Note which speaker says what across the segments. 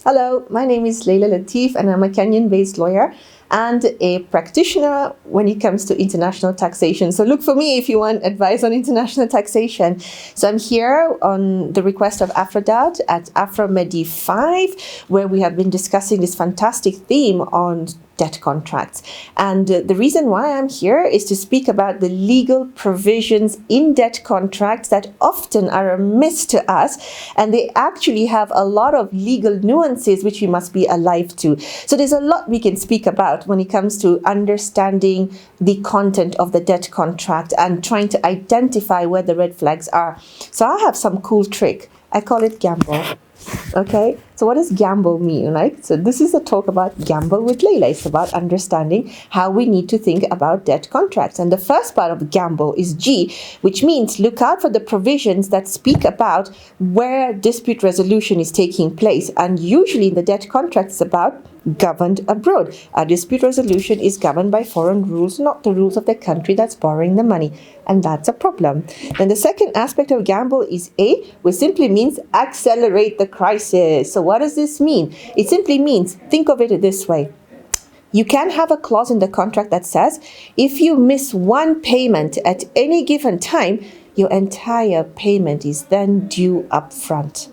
Speaker 1: Hello, my name is Leila Latif and I'm a Kenyan-based lawyer and a practitioner when it comes to international taxation. So look for me if you want advice on international taxation. So I'm here on the request of Aphrodite at AfroMedi 5, where we have been discussing this fantastic theme on debt contracts. And the reason why I'm here is to speak about the legal provisions in debt contracts that often are amiss to us, and they actually have a lot of legal nuances which we must be alive to. So there's a lot we can speak about when it comes to understanding the content of the debt contract and trying to identify where the red flags are. So I have some cool trick. I call it gamble. Okay, so what does gamble mean, right? So this is a talk about gamble with Leila. It's about understanding how we need to think about debt contracts. And the first part of gamble is G, which means look out for the provisions that speak about where dispute resolution is taking place. And usually in the debt contract, it's about governed abroad. A dispute resolution is governed by foreign rules, not the rules of the country that's borrowing the money. And that's a problem. Then the second aspect of gamble is A, which simply means accelerate the crisis. So what does this mean? It simply means, think of it this way. You can have a clause in the contract that says, if you miss one payment at any given time, your entire payment is then due up front.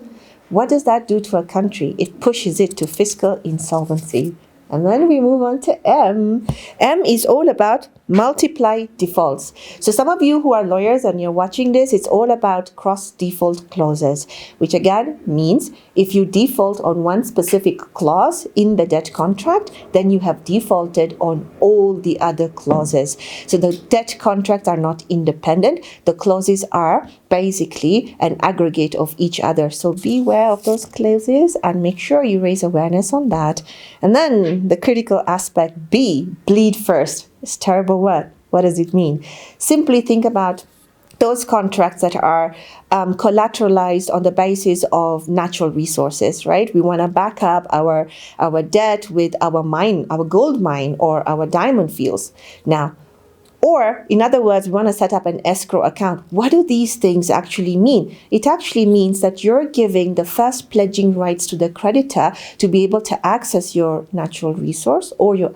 Speaker 1: What does that do to a country? It pushes it to fiscal insolvency. And then we move on to M. M is all about multiply defaults. So some of you who are lawyers and you're watching this, it's all about cross default clauses, which again means if you default on one specific clause in the debt contract, then you have defaulted on all the other clauses. So the debt contracts are not independent. The clauses are basically an aggregate of each other. So beware of those clauses and make sure you raise awareness on that. And then the critical aspect B, bleed first. It's a terrible word. What does it mean? Simply think about those contracts that are collateralized on the basis of natural resources, right? We want to back up our debt with our mine, our gold mine, or our diamond fields. Now, or, in other words, we want to set up an escrow account. What do these things actually mean? It actually means that you're giving the first pledging rights to the creditor to be able to access your natural resource or your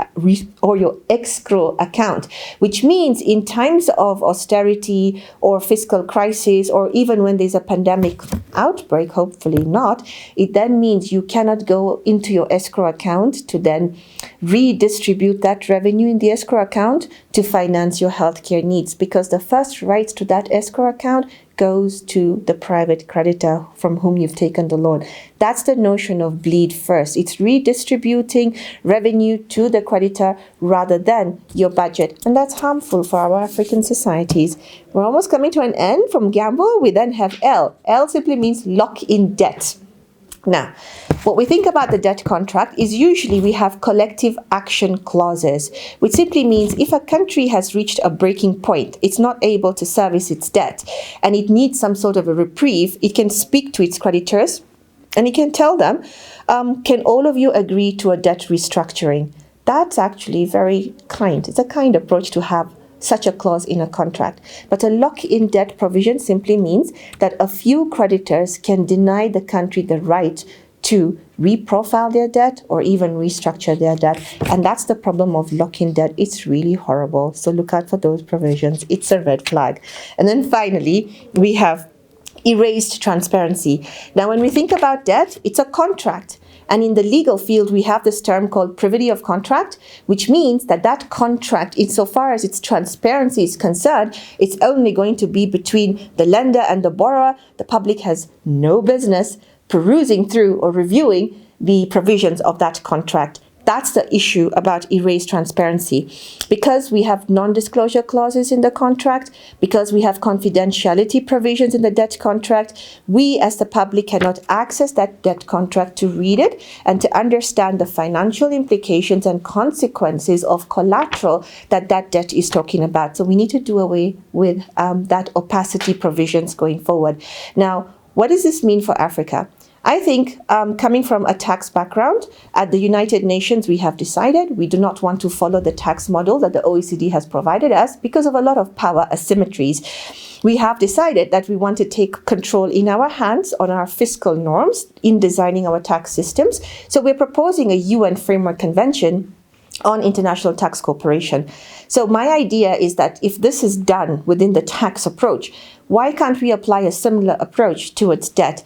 Speaker 1: escrow account, which means in times of austerity or fiscal crisis, or even when there's a pandemic outbreak, hopefully not, it then means you cannot go into your escrow account to then redistribute that revenue in the escrow account to finance your healthcare needs, because the first rights to that escrow account goes to the private creditor from whom you've taken the loan. That's the notion of bleed first. It's redistributing revenue to the creditor rather than your budget. And that's harmful for our African societies. We're almost coming to an end from gamble. We then have L. L simply means lock in debt. Now, what we think about the debt contract is usually we have collective action clauses, which simply means if a country has reached a breaking point, it's not able to service its debt, and it needs some sort of a reprieve, it can speak to its creditors and it can tell them, can all of you agree to a debt restructuring? That's actually very kind. It's a kind approach to have such a clause in a contract. But a lock-in debt provision simply means that a few creditors can deny the country the right to reprofile their debt or even restructure their debt. And that's the problem of lock-in debt. It's really horrible. So look out for those provisions. It's a red flag. And then finally, we have erased transparency. Now, when we think about debt, it's a contract. And in the legal field, we have this term called privity of contract, which means that that contract, insofar as its transparency is concerned, it's only going to be between the lender and the borrower. The public has no business perusing through or reviewing the provisions of that contract. That's the issue about erased transparency. Because we have non-disclosure clauses in the contract, because we have confidentiality provisions in the debt contract, we as the public cannot access that debt contract to read it and to understand the financial implications and consequences of collateral that that debt is talking about. So we need to do away with that opacity provisions going forward. Now, what does this mean for Africa? I think coming from a tax background, at the United Nations, we have decided we do not want to follow the tax model that the OECD has provided us because of a lot of power asymmetries. We have decided that we want to take control in our hands on our fiscal norms in designing our tax systems. So we're proposing a UN Framework Convention on international tax cooperation. So my idea is that if this is done within the tax approach, why can't we apply a similar approach towards debt?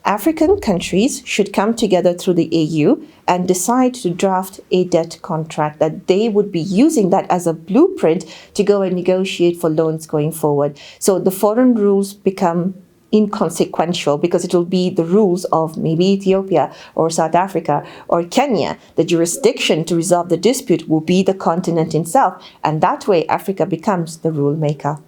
Speaker 1: African countries should come together through the AU and decide to draft a debt contract that they would be using that as a blueprint to go and negotiate for loans going forward. So the foreign rules become inconsequential because it will be the rules of maybe Ethiopia or South Africa or Kenya. The jurisdiction to resolve the dispute will be the continent itself, and that way Africa becomes the rule maker.